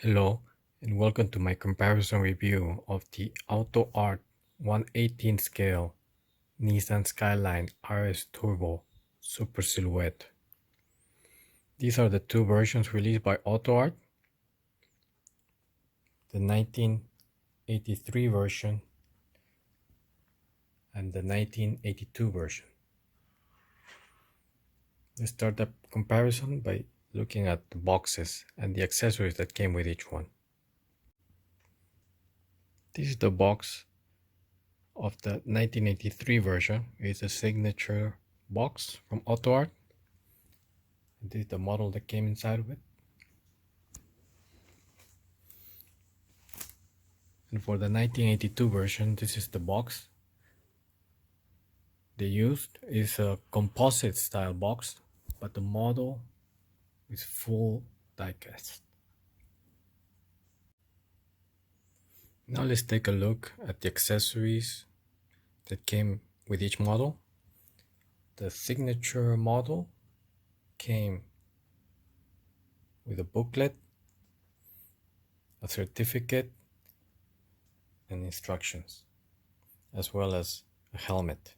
Hello, and welcome to my comparison review of the Autoart 1/18 scale Nissan Skyline RS Turbo Super Silhouette. These are the two versions released by Autoart, the 1983 version and the 1982 version. Let's start the comparison by looking at the boxes and the accessories that came with each one. This is the box of the 1983 version. It's a signature box from Autoart. This is the model that came inside of it. And for the 1982 version, this is the box they used. It's a composite style box, but the model is full diecast. Now let's take a look at the accessories that came with each model. The signature model came with a booklet, a certificate, and instructions, as well as a helmet.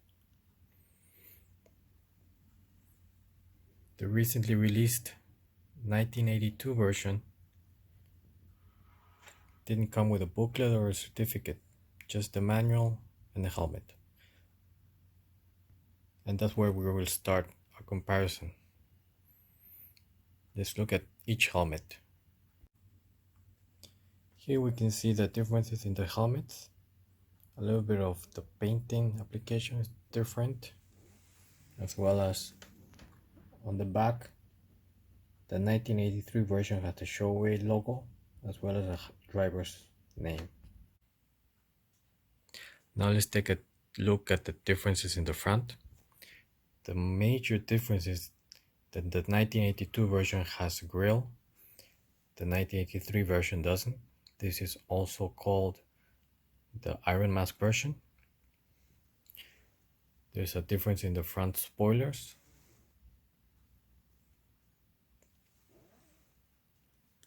The recently released 1982 version didn't come with a booklet or a certificate, just the manual and the helmet. And that's where we will start our comparison. Let's look at each helmet. Here we can see the differences in the helmets. A little bit of the painting application is different, as well as on the back, the 1983 version had the Showway logo, as well as a driver's name. Now let's take a look at the differences in the front. The major difference is that the 1982 version has a grille, the 1983 version doesn't. This is also called the Iron Mask version. There's a difference in the front spoilers.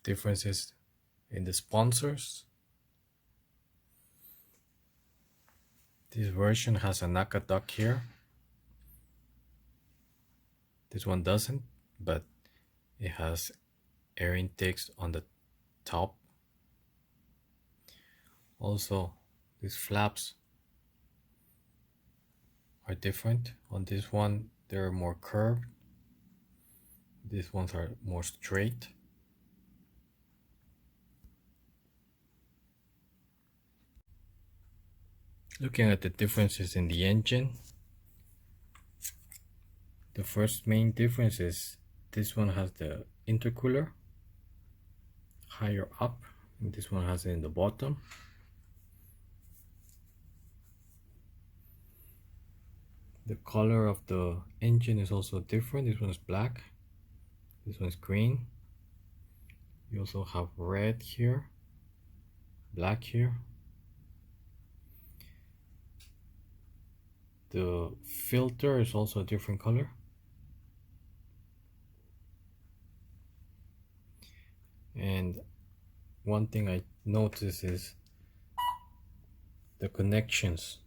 Differences in the sponsors. This version has a Naka duck here. This one doesn't, but it has air intakes on the top. Also, these flaps are different. On this one, they're more curved. These ones are more straight. Looking at the differences in the engine, the first main difference is this one has the intercooler higher up, and this one has it in the bottom. The color of the engine is also different. This one is black, this one is green. You also have red here, black here. The filter is also a different color. And one thing I noticed is the connections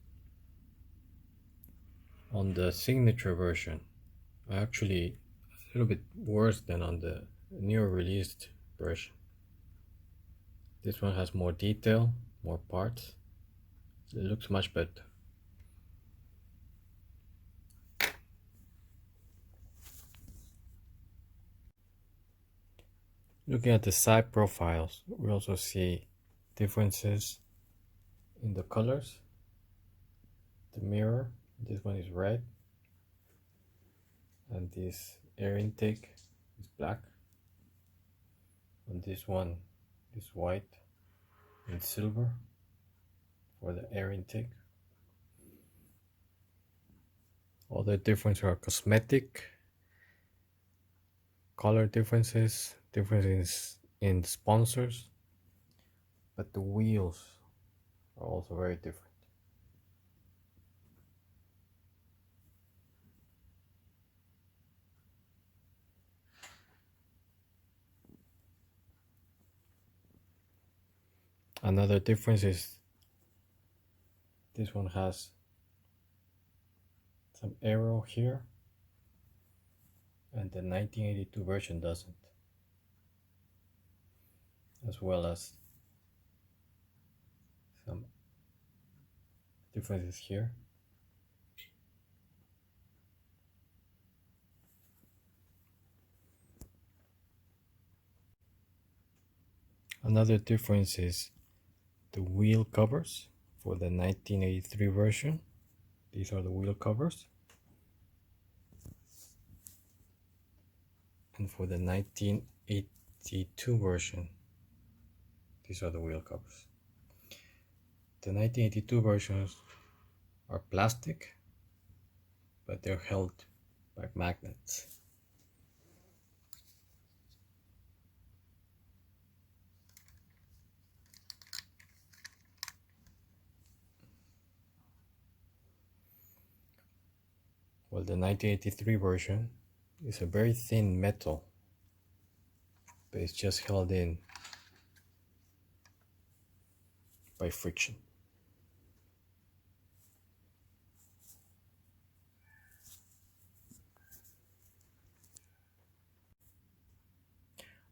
on the signature version are actually a little bit worse than on the newer released version. This one has more detail, more parts. It looks much better. Looking at the side profiles, we also see differences in the colors. The mirror, this one is red, and this air intake is black. And this one is white and silver for the air intake. Other differences are cosmetic, color differences, differences in sponsors, but the wheels are also very different. Another difference is this one has some arrow here, and the 1982 version doesn't, as well as some differences here. Another difference is the wheel covers for the 1983 version. These are the wheel covers. And for the 1982 version, these are the wheel covers. The 1982 versions are plastic, but they're held by magnets. Well, the 1983 version is a very thin metal, but it's just held in by friction.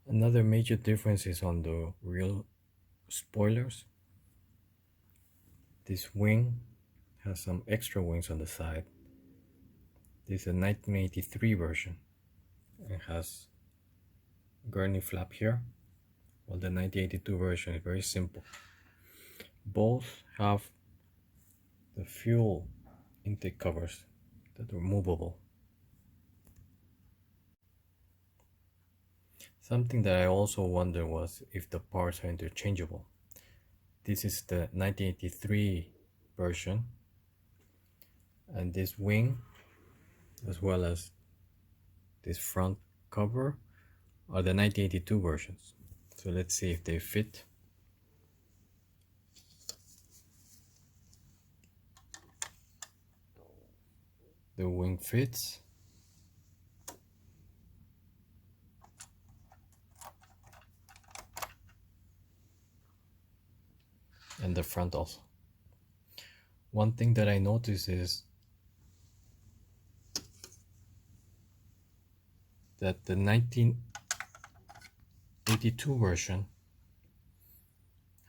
Another major difference is on the rear spoilers. This wing has some extra wings on the side. This is a 1983 version. It has gurney flap here, while the 1982 version is very simple. Both have the fuel intake covers that are movable. Something that I also wonder was if the parts are interchangeable. This is the 1983 version, and this wing, as well as this front cover, are the 1982 versions. So let's see if they fit. The wing fits. And the front also. One thing that I noticed is that the 1982 version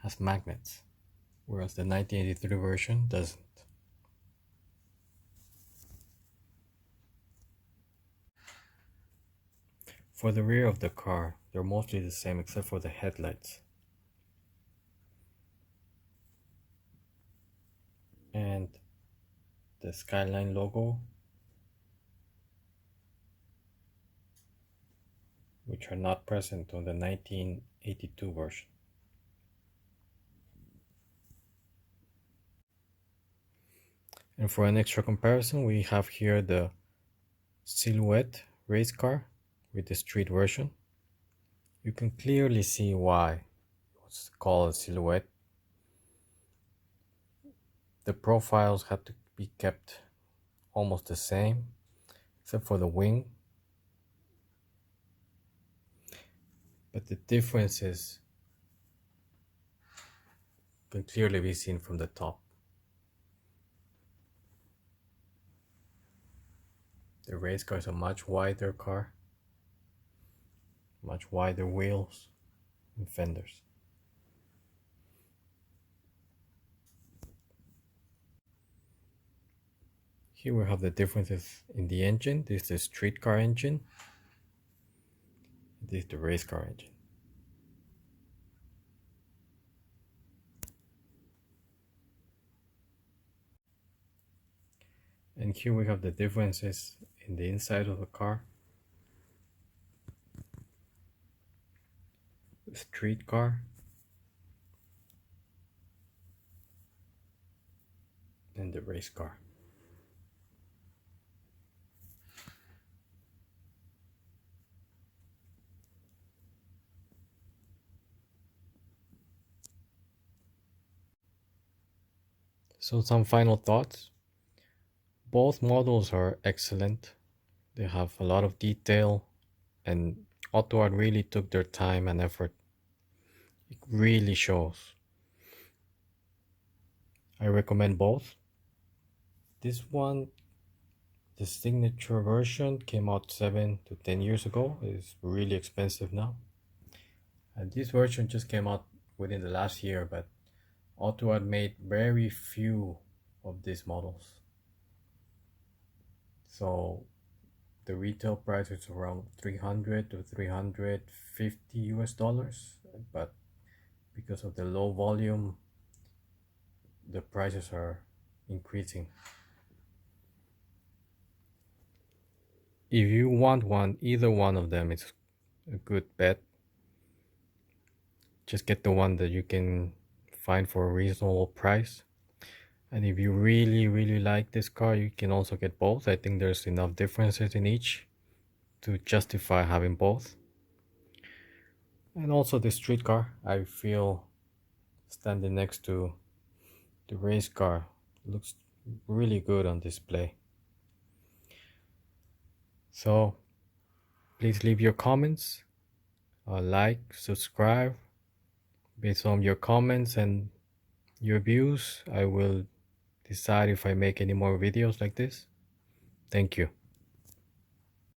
has magnets, whereas the 1983 version doesn't. For the rear of the car, they're mostly the same except for the headlights. And the Skyline logo, which are not present on the 1982 version. And for an extra comparison, we have here the Silhouette race car with the street version. You can clearly see why it's called a Silhouette. The profiles had to be kept almost the same, except for the wing. But the differences can clearly be seen from the top. The race car is a much wider car, much wider wheels and fenders. Here we have the differences in the engine. This is the street car engine. This is the race car engine. And here we have the differences in the inside of the car. The street car and the race car. So some final thoughts. Both models are excellent. They have a lot of detail, and Autoart really took their time and effort. It really shows. I recommend both. This one, the signature version, came out 7 to 10 years ago. It's really expensive now. And this version just came out within the last year, but Autoart made very few of these models. So the retail price is around 300 to 350 US dollars, but because of the low volume, the prices are increasing. If you want one, either one of them is a good bet. Just get the one that you can find for a reasonable price. And if you really like this car, you can also get both. I think there's enough differences in each to justify having both. And also the street car, I feel standing next to the race car looks really good on display. So please leave your comments, like, subscribe. Based on your comments and your views, I will decide if I make any more videos like this. Thank you.